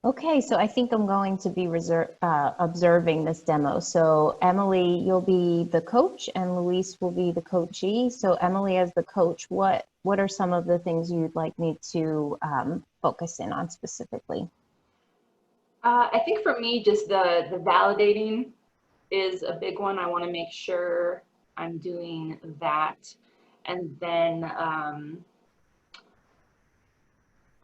Okay, so I think I'm going to be observing this demo. So Emily, you'll be the coach and Luis will be the coachee. So Emily, as the coach, what are some of the things you'd like me to focus in on specifically? I think for me, just the validating is a big one. I want to make sure I'm doing that. And then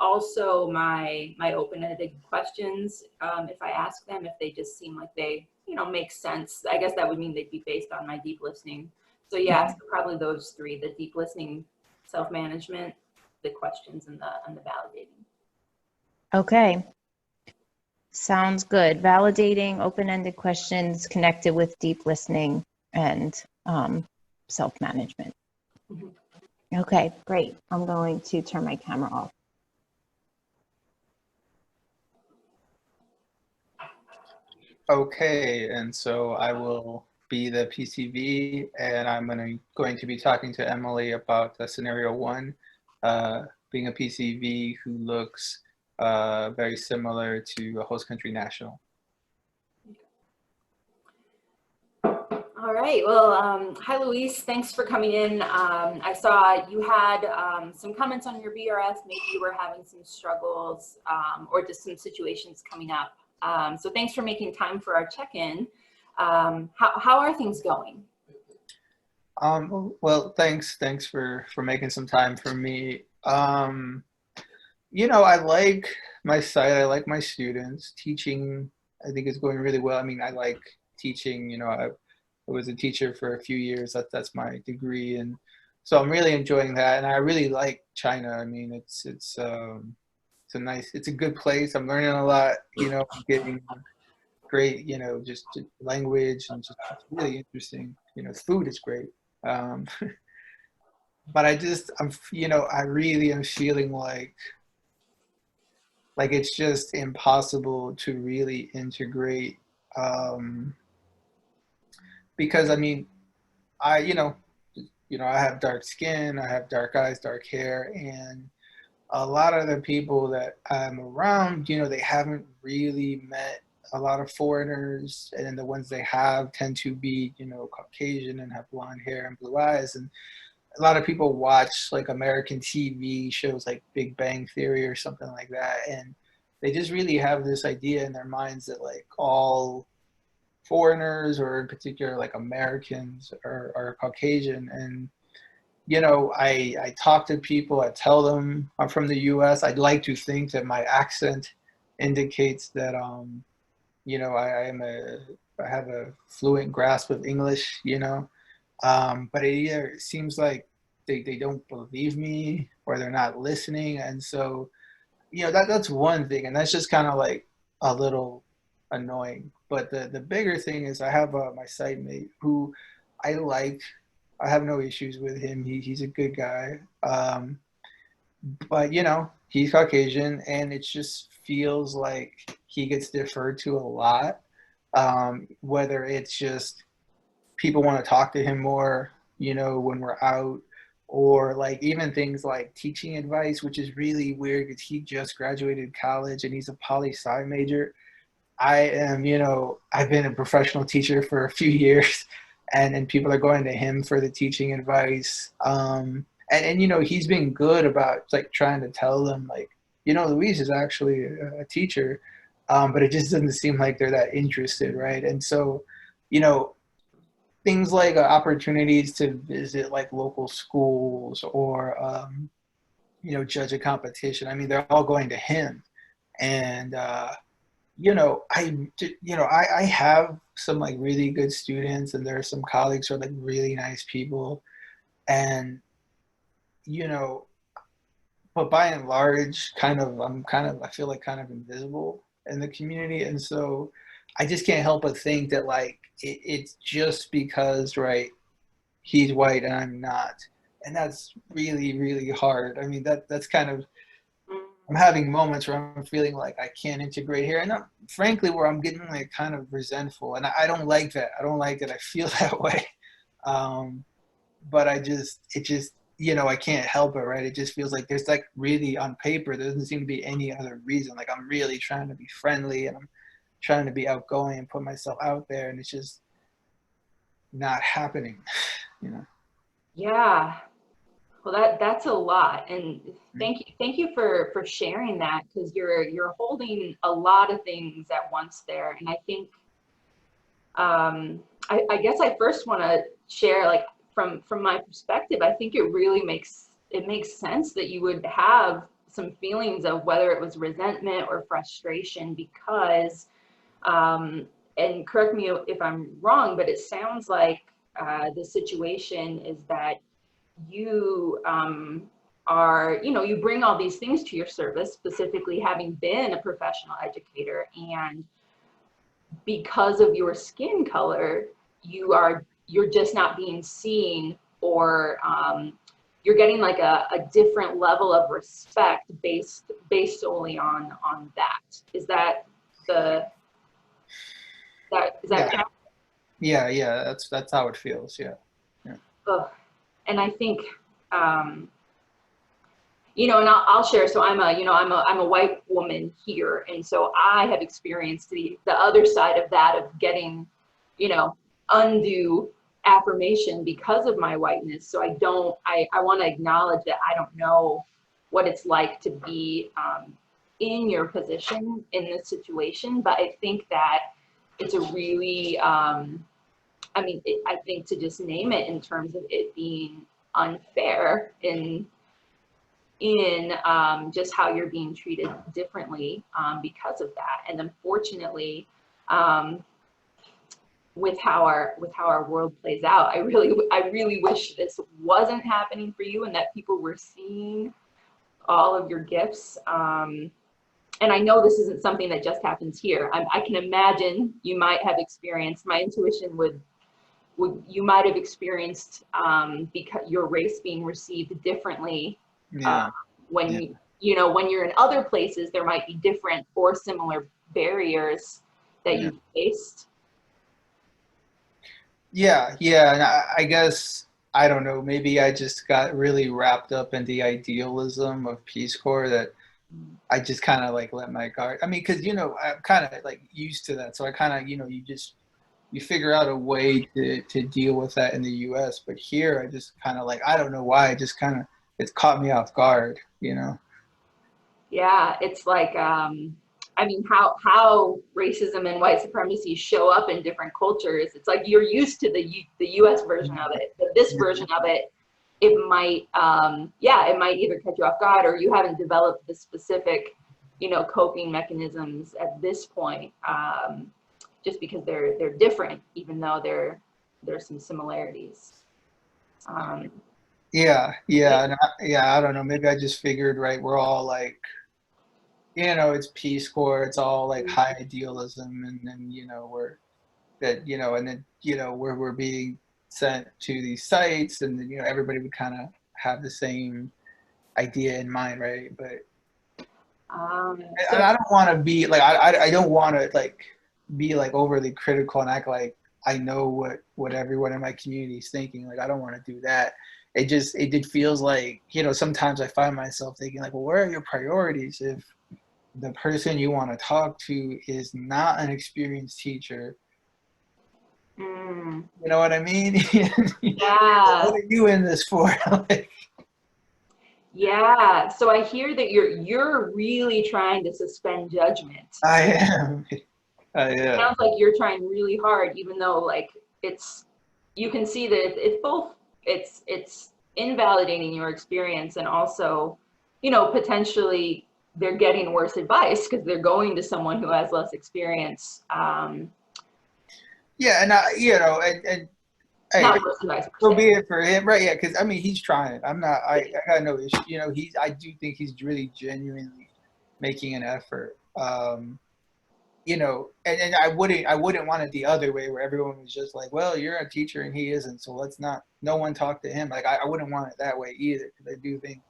also my open-ended questions, if I ask them, if they just seem like they, make sense, I guess that would mean they'd be based on my deep listening. So yeah, so probably those three: the deep listening, self-management, the questions, and the validating. Okay, sounds good. Validating, open-ended questions connected with deep listening and self-management. Mhm. Okay, great. I'm going to turn my camera off. Okay, and so I will be the PCV, and I'm going to be talking to Emily about scenario one, being a PCV who looks very similar to a host country national. All right. Well, hi, Luis. Thanks for coming in. I saw you had some comments on your BRS. Maybe you were having some struggles or just some situations coming up. So thanks for making time for our check-in. How are things going? Well, thanks for making some time for me. I like my site. I like my students. Teaching, I think, is going really well. I mean, I like teaching. I was a teacher for a few years. That's my degree, and so I'm really enjoying that. And I really like China. I mean, it's a good place. I'm learning a lot. I'm getting great. Just language and just it's really interesting. Food is great. Um, but I really am feeling like it's just impossible to really integrate um, because I mean I have dark skin, I have dark eyes, dark hair, and a lot of the people that I'm around, they haven't really met a lot of foreigners, and then the ones they have tend to be, Caucasian and have blonde hair and blue eyes, and a lot of people watch like American TV shows like Big Bang Theory or something like that, and they just really have this idea in their minds that like all foreigners or in particular like Americans are Caucasian. And I talk to people, I tell them I'm from the US. I'd like to think that my accent indicates that I have a fluent grasp of English, but it either seems like they don't believe me or they're not listening. And so, that's one thing. And that's just kind of like a little annoying. But the bigger thing is I have my site mate who I like. I have no issues with him. He's a good guy. But, he's Caucasian and it just feels like he gets deferred to a lot. Whether it's just people want to talk to him more, when we're out, or like even things like teaching advice, which is really weird because he just graduated college and he's a poli sci major. I am, I've been a professional teacher for a few years, and people are going to him for the teaching advice. And he's been good about like trying to tell them like, Louise is actually a teacher, but it just doesn't seem like they're that interested, right? And so, you know, things like opportunities to visit like local schools or judge a competition. I mean, they're all going to him, and I have some like really good students, and there are some colleagues who are like really nice people, and you know, but by and large, I feel like kind of invisible in the community, and so I just can't help but think that like it's just because right he's white and I'm not, and that's really really hard. I mean that's kind of I'm having moments where I'm feeling like I can't integrate here, and frankly where I'm getting like kind of resentful, and I don't like that. I don't like that I feel that way. Um, but it just you know, I can't help it, right? It just feels like there's like really on paper, there doesn't seem to be any other reason. Like I'm really trying to be friendly and I'm trying to be outgoing and put myself out there, and it's just not happening, you know? Yeah. Well, that's a lot, and thank you for sharing that, because you're holding a lot of things at once there, and I think I guess I first want to share, like, from my perspective, I think it makes sense that you would have some feelings of whether it was resentment or frustration, because and correct me if I'm wrong, but it sounds like the situation is that you are, you know, you bring all these things to your service, specifically having been a professional educator, and because of your skin color, you're just not being seen, or you're getting like a different level of respect based solely on that. Is that the is that Yeah. correct? Yeah. That's how it feels. Yeah. Yeah. Ugh. And I think you know, and I'll share. So I'm a white woman here, and so I have experienced the other side of that, of getting, you know, undue affirmation because of my whiteness. So I want to acknowledge that I don't know what it's like to be in your position in this situation, but I think that it's a really I think, to just name it in terms of it being unfair in just how you're being treated differently because of that. And unfortunately, with how our world plays out, I really wish this wasn't happening for you, and that people were seeing all of your gifts. And I know this isn't something that just happens here. I can imagine you might have experienced, my intuition would you might have experienced because your race being received differently. Yeah. When Yeah. you know, when you're in other places, there might be different or similar barriers that Yeah. you faced. Yeah. And I guess, I don't know, maybe I just got really wrapped up in the idealism of Peace Corps that I just kind of like let my guard. I mean, because, you know, I'm kind of like used to that. So I kind of, you know, you figure out a way to deal with that in the US. But here, I just kind of like, I don't know why, I just kind of, it's caught me off guard, you know? Yeah, it's like I mean, how racism and white supremacy show up in different cultures. It's like you're used to the US version of it, but this version of it, it might it might either catch you off guard, or you haven't developed the specific, you know, coping mechanisms at this point, just because they're different, even though there's some similarities. Yeah. I don't know. Maybe I just figured, right, we're all like, you know, it's Peace Corps, it's all like high idealism, and then, you know, we're that, you know, and then, you know, we're being sent to these sites, and then, you know, everybody would kind of have the same idea in mind, right? But So I don't want to be like, I don't want to like be like overly critical and act like I know what everyone in my community is thinking. Like I don't want to do that. It feels like, you know, sometimes I find myself thinking like, well, where are your priorities if the person you want to talk to is not an experienced teacher? You know what I mean? yeah. What are you in this for? Like, Yeah, so I hear that you're really trying to suspend judgment. I am. I am. Sounds like you're trying really hard, even though, like, it's, you can see that it's both, it's invalidating your experience, and also, you know, potentially they're getting worse advice because they're going to someone who has less experience. Yeah, and you know, and hey, Not worse advice per so se. be it for him, right? Yeah, because I mean, he's trying. I got no issue. You know, I do think he's really genuinely making an effort. You know, and I wouldn't want it the other way where everyone was just like, well, you're a teacher and he isn't, so let's not, no one talk to him. Like I wouldn't want it that way either, because I do think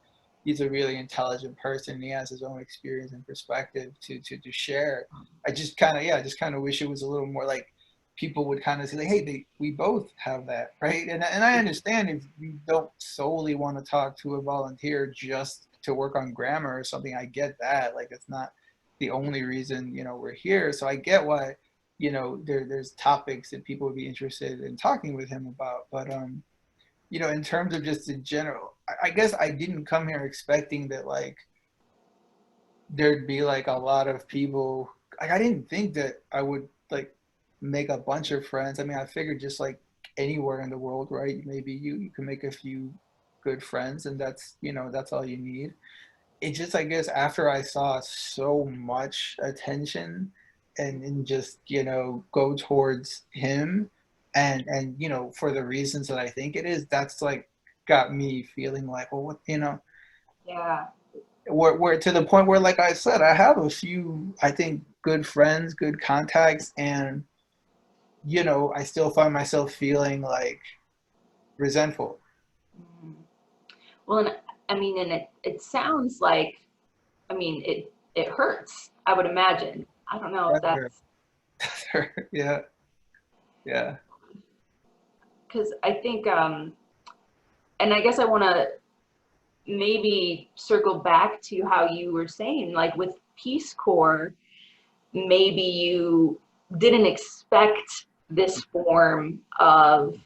he's a really intelligent person. And he has his own experience and perspective to share. I just kind of wish it was a little more like, people would kind of say, like, hey, we both have that, right? And I understand if you don't solely want to talk to a volunteer just to work on grammar or something. I get that. Like, it's not the only reason, we're here. So I get why, there's topics that people would be interested in talking with him about. But, in terms of just in general, I guess I didn't come here expecting that, like, there'd be like a lot of people. Like, I didn't think that I would like make a bunch of friends. I mean, I figured just like anywhere in the world, right? Maybe you can make a few good friends, and that's all you need. It just, I guess, after I saw so much attention and just, go towards him and for the reasons that I think it is, that's like got me feeling like, well, what, Yeah. we're to the point where, like I said, I have a few, I think, good friends, good contacts, and I still find myself feeling like resentful. Mhm. Well, and I mean, and it sounds like, I mean, it hurts, I would imagine. I don't know if that's Yeah, yeah. because I think, and I guess I want to maybe circle back to how you were saying, like with Peace Corps, maybe you didn't expect this form of,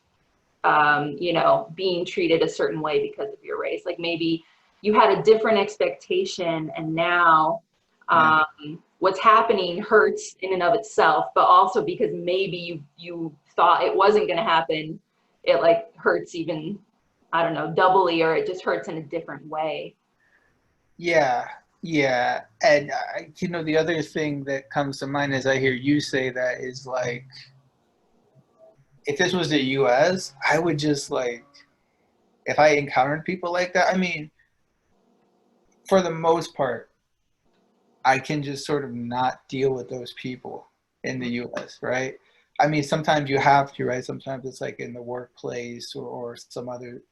being treated a certain way because of your race. Like maybe you had a different expectation, and now Yeah. what's happening hurts in and of itself, but also because maybe you thought it wasn't going to happen, it like hurts even, I don't know, doubly, or it just hurts in a different way. Yeah, yeah. And the other thing that comes to mind as I hear you say that is like, if this was the US, I would just like, if I encountered people like that, I mean, for the most part, I can just sort of not deal with those people in the US, right? I mean, sometimes you have to, right? Sometimes it's like in the workplace or some other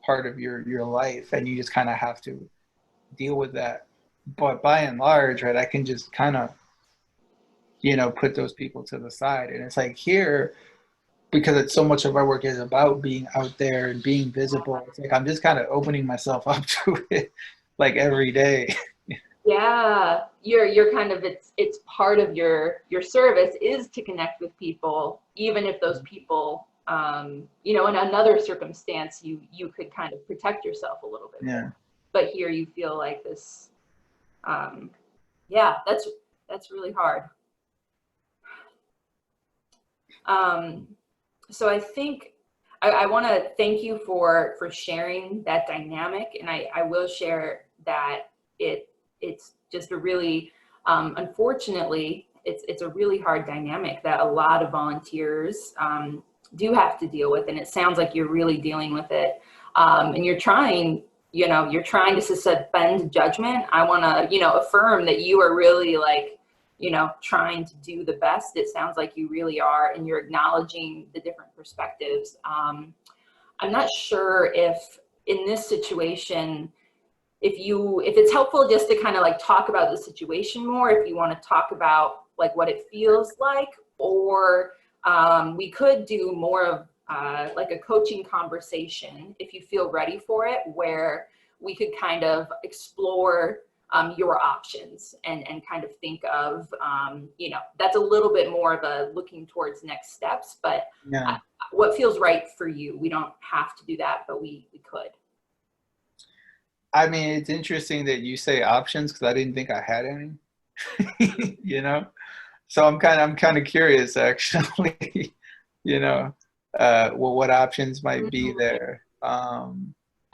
part of your life, and you just kind of have to deal with that. But by and large, right, I can just kind of, put those people to the side. And it's like here, because it's so much of our work is about being out there and being visible, it's like I'm just kind of opening myself up to it like every day. Yeah, you're kind of, it's part of your service is to connect with people, even if those people, in another circumstance, you could kind of protect yourself a little bit Yeah. more. But here you feel like this, yeah, that's really hard. So I think I want to thank you for sharing that dynamic, and I will share that it's just a really, unfortunately, it's a really hard dynamic that a lot of volunteers do have to deal with, and it sounds like you're really dealing with it, and you're trying to suspend judgment. I want to affirm that you are really like trying to do the best. It sounds like you really are, and you're acknowledging the different perspectives. I'm not sure if in this situation, if it's helpful just to kind of like talk about the situation more, if you want to talk about like what it feels like, or we could do more of like a coaching conversation if you feel ready for it, where we could kind of explore your options and kind of think of, that's a little bit more of a looking towards next steps, but Yeah. what feels right for you. We don't have to do that, but we could. I mean, it's interesting that you say options because I didn't think I had any, So I'm kind of curious actually, what options might be there. I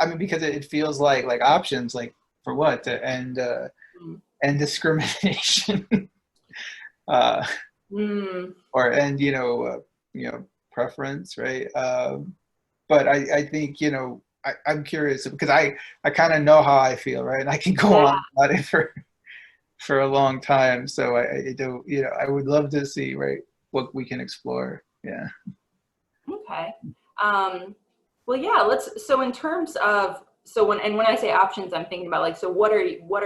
mean, because it feels like options, like for what? To end discrimination, uh, or end, preference, right? But I think, I'm curious because I kind of know how I feel, right? And I can go on about it for a long time. So I do, I would love to see, right, what we can explore. Yeah. Okay. Well, yeah, so in terms of, when I say options, I'm thinking about like, so what are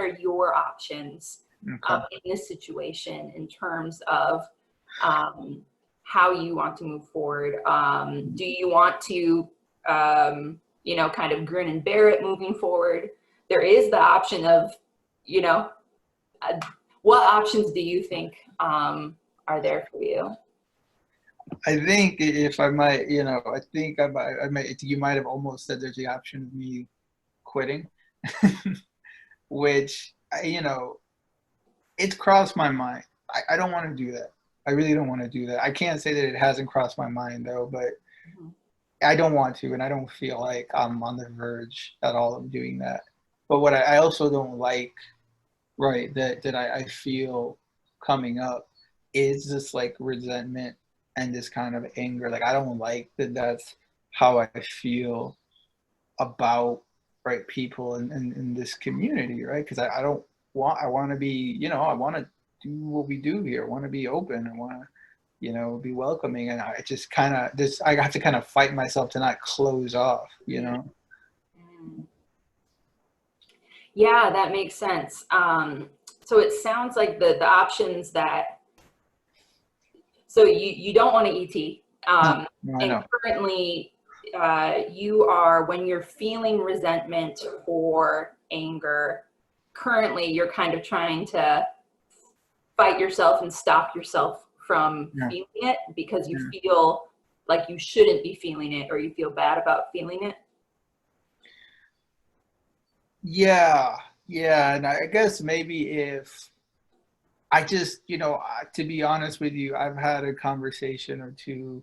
your options Okay. in this situation in terms of how you want to move forward. Do you want to, you know, kind of grin and bear it moving forward? There is the option of, you know, what options do you think are there for you? I think if I might, you know, I think I might, you might have almost said there's the option of me quitting, which, you know, it's crossed my mind. I don't want to do that. I really don't want to do that. I can't say that it hasn't crossed my mind though, but I don't want to, and I don't feel like I'm on the verge at all of doing that. But what I also don't like, right, that I feel coming up is this like resentment and this kind of anger. Like I don't like that that's how I feel about, right, people in this community, right? Because I don't want, I want to be, you know, I want to do what we do here. I want to be open. I want to, you know, be welcoming. And I just kind of, this, I have to kind of fight myself to not close off, you know? Yeah, that makes sense. So it sounds like the options that, so you don't want to ET. No, I And know. currently you are, when you're feeling resentment or anger, currently you're kind of trying to fight yourself and stop yourself from feeling it because you feel like you shouldn't be feeling it, or you feel bad about feeling it. Yeah, yeah. And I guess maybe if I just, you know, to be honest with you, I've had a conversation or two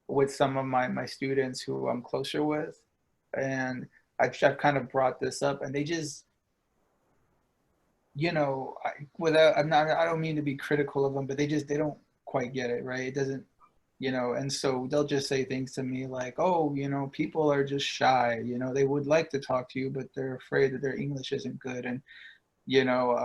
with some of my students who I'm closer with, and I've kind of brought this up, and they just, you know, I don't mean to be critical of them, but they don't quite get it, right? It doesn't, you know, and so they'll just say things to me like, oh, you know, people are just shy, you know, they would like to talk to you, but they're afraid that their English isn't good. And, you know,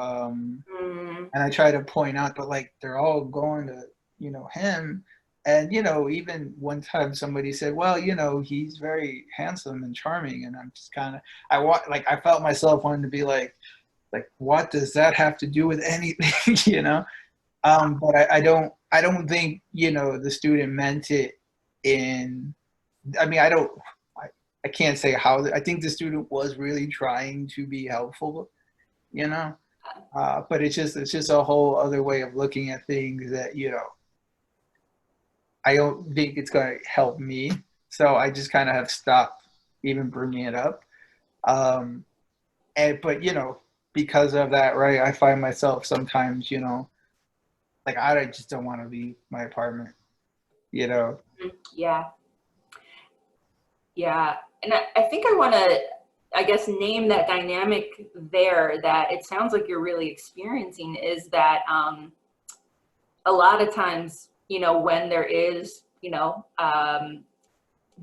and I try to point out, but like, they're all going to, you know, him. And, you know, even one time somebody said, well, you know, he's very handsome and charming. And I'm just kind of, I felt myself wanting to be like, what does that have to do with anything, you know? But I don't think, you know, the student meant it in, I mean, I can't say how, I think the student was really trying to be helpful, you know? But it's just a whole other way of looking at things that, you know, I don't think it's going to help me. So I just kind of have stopped even bringing it up. But, you know, because of that, right, I find myself sometimes, you know, like I just don't want to leave my apartment, you know? Yeah. Yeah. And I think I want to, I guess, name that dynamic there that it sounds like you're really experiencing is that a lot of times, you know, when there is, you know,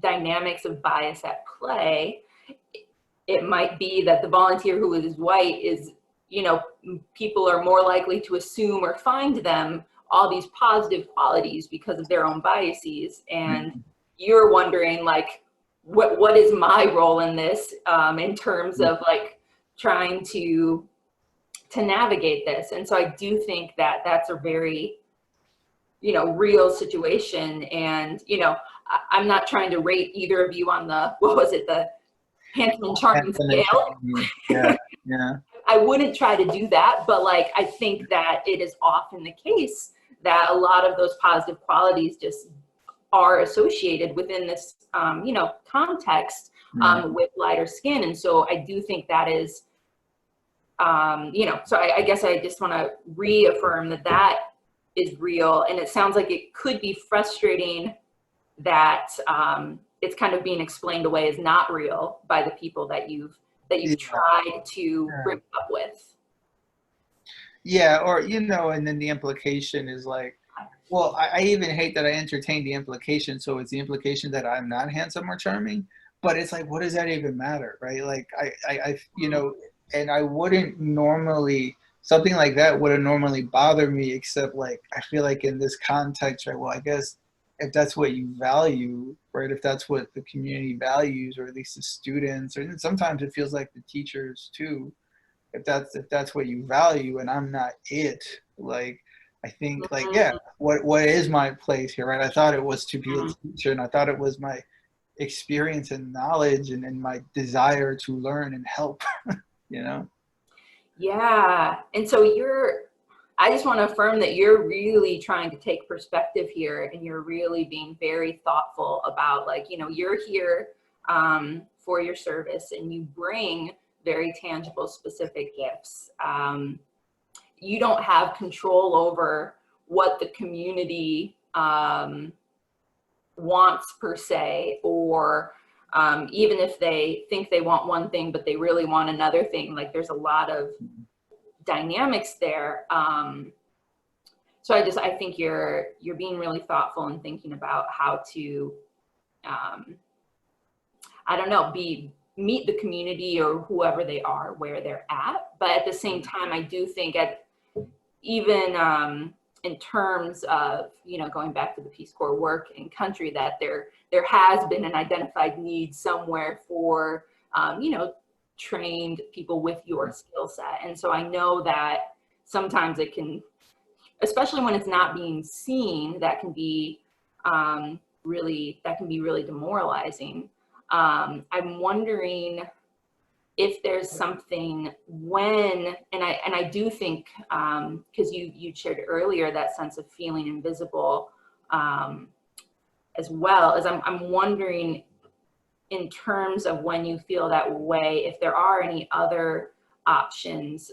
dynamics of bias at play, it might be that the volunteer who is white is, you know, people are more likely to assume or find them all these positive qualities because of their own biases. And you're wondering, like, what is my role in this in terms of like trying to navigate this. And so I do think that that's a very, you know, real situation. And, you know, I'm not trying to rate either of you on the, what was it, the handsome and charming scale. Yeah, yeah. I wouldn't try to do that, but like, I think that it is often the case that a lot of those positive qualities just are associated within this, you know, context with lighter skin. And so I do think that is, you know, so I guess I just want to reaffirm that that is real. And it sounds like it could be frustrating that it's kind of being explained away as not real by the people that you've tried to bring up with. Yeah, or, you know, and then the implication is like, well, I even hate that I entertain the implication. So it's the implication that I'm not handsome or charming, but it's like, what does that even matter, right? Like, you know, and I wouldn't normally, something like that wouldn't normally bother me, except like, I feel like in this context, right, well, I guess if that's what you value, right, if that's what the community values, or at least the students, or sometimes it feels like the teachers too, if that's what you value and I'm not it, like, I think like, yeah, what is my place here, right? I thought it was to be a teacher, and I thought it was my experience and knowledge and my desire to learn and help, you know? Yeah. And so I just want to affirm that you're really trying to take perspective here, and you're really being very thoughtful about, like, you know, you're here for your service, and you bring very tangible, specific gifts. You don't have control over what the community wants per se, or even if they think they want one thing, but they really want another thing. Like, there's a lot of dynamics there. So I think you're being really thoughtful and thinking about how to, I don't know, meet the community or whoever they are where they're at. But at the same time, I do think even in terms of, you know, going back to the Peace Corps work in country, that there has been an identified need somewhere for, you know, trained people with your skill set. And so I know that sometimes it can, especially when it's not being seen, that can be really demoralizing. I'm wondering if there's something and I do think, because you shared earlier that sense of feeling invisible, as well as I'm wondering, in terms of when you feel that way, if there are any other options,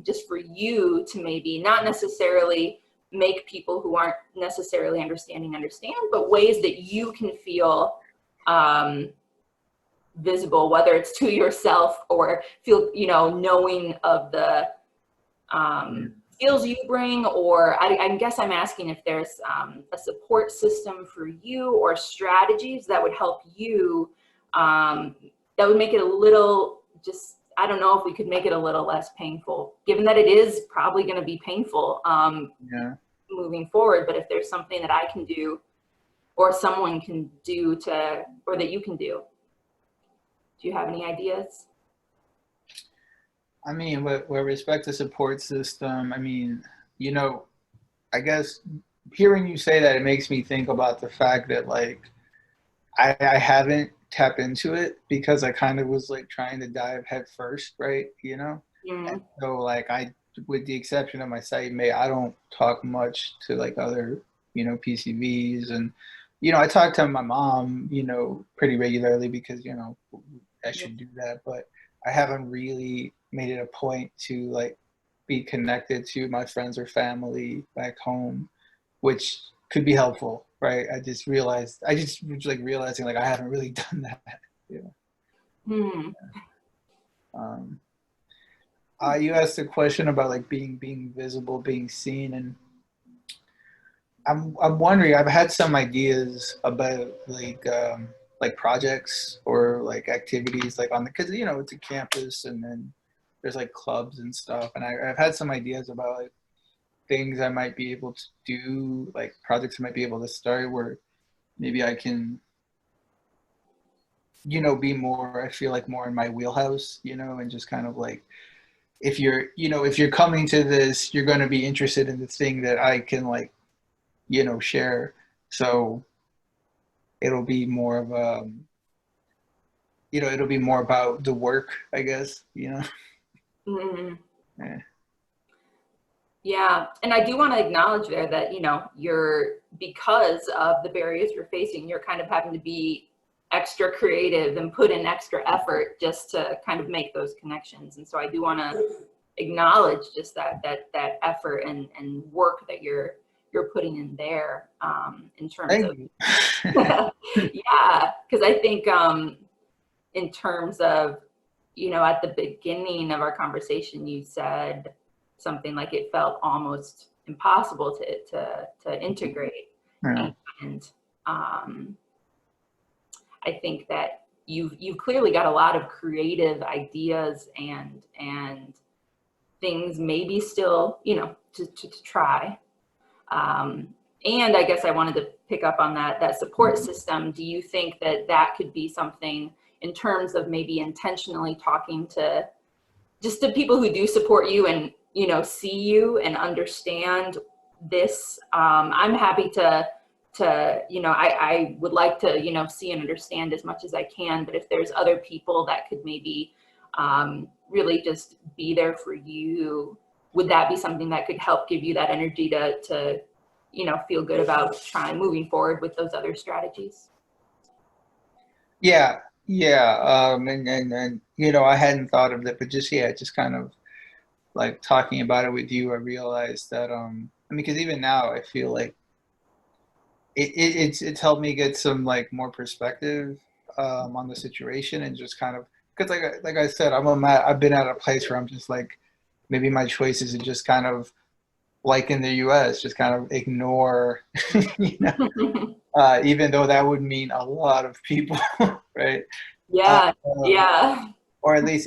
just for you to maybe not necessarily make people who aren't necessarily understand, but ways that you can feel visible, whether it's to yourself or feel, you know, knowing of the skills you bring, or I guess I'm asking if there's a support system for you or strategies that would help you, that would make it a little, just, I don't know if we could make it a little less painful, given that it is probably going to be painful moving forward. But if there's something that I can do or someone can do or that you can do. Do you have any ideas? I mean, with respect to support system, I mean, you know, I guess hearing you say that, it makes me think about the fact that, like, I haven't tapped into it because I kind of was like trying to dive head first, right? You know? And so, like, with the exception of my site mate, I don't talk much to like other, you know, PCVs. And, you know, I talk to my mom, you know, pretty regularly because, you know, I should do that, but I haven't really made it a point to like be connected to my friends or family back home, which could be helpful, right? I just was like realizing like I haven't really done that. You you asked a question about like being visible, being seen, and I'm wondering, I've had some ideas about like projects or like activities like because, you know, it's a campus and then there's like clubs and stuff, and I've had some ideas about like things I might be able to do, like projects I might be able to start where maybe I can, you know, be more, I feel like more in my wheelhouse, you know, and just kind of like, if you're coming to this, you're going to be interested in the thing that I can like, you know, share. So it'll be more of you know, it'll be more about the work, I guess, you know. Yeah, and I do want to acknowledge there that, you know, because of the barriers you're facing, you're kind of having to be extra creative and put in extra effort just to kind of make those connections. And so I do want to acknowledge just that effort and work that you're putting in there, in terms of yeah, because I think in terms of, you know, at the beginning of our conversation, you said something like it felt almost impossible to integrate. And I think that you've clearly got a lot of creative ideas and things maybe still, you know, to try. And I guess I wanted to pick up on that support system. Do you think that could be something in terms of maybe intentionally talking to just the people who do support you and, you know, see you and understand this. I'm happy to I would like to, see and understand as much as I can, but if there's other people that could maybe really just be there for you, would that be something that could help give you that energy to feel good about moving forward with those other strategies? Yeah, yeah. And I hadn't thought of that, but just kind of like talking about it with you, I realized that I mean, because even now I feel like it's helped me get some like more perspective on the situation, and just kind of, because like I said, I've been at a place where I'm just like, maybe my choices are just kind of like in the US, just kind of ignore, even though that would mean a lot of people, right? Yeah, Um, yeah. or at least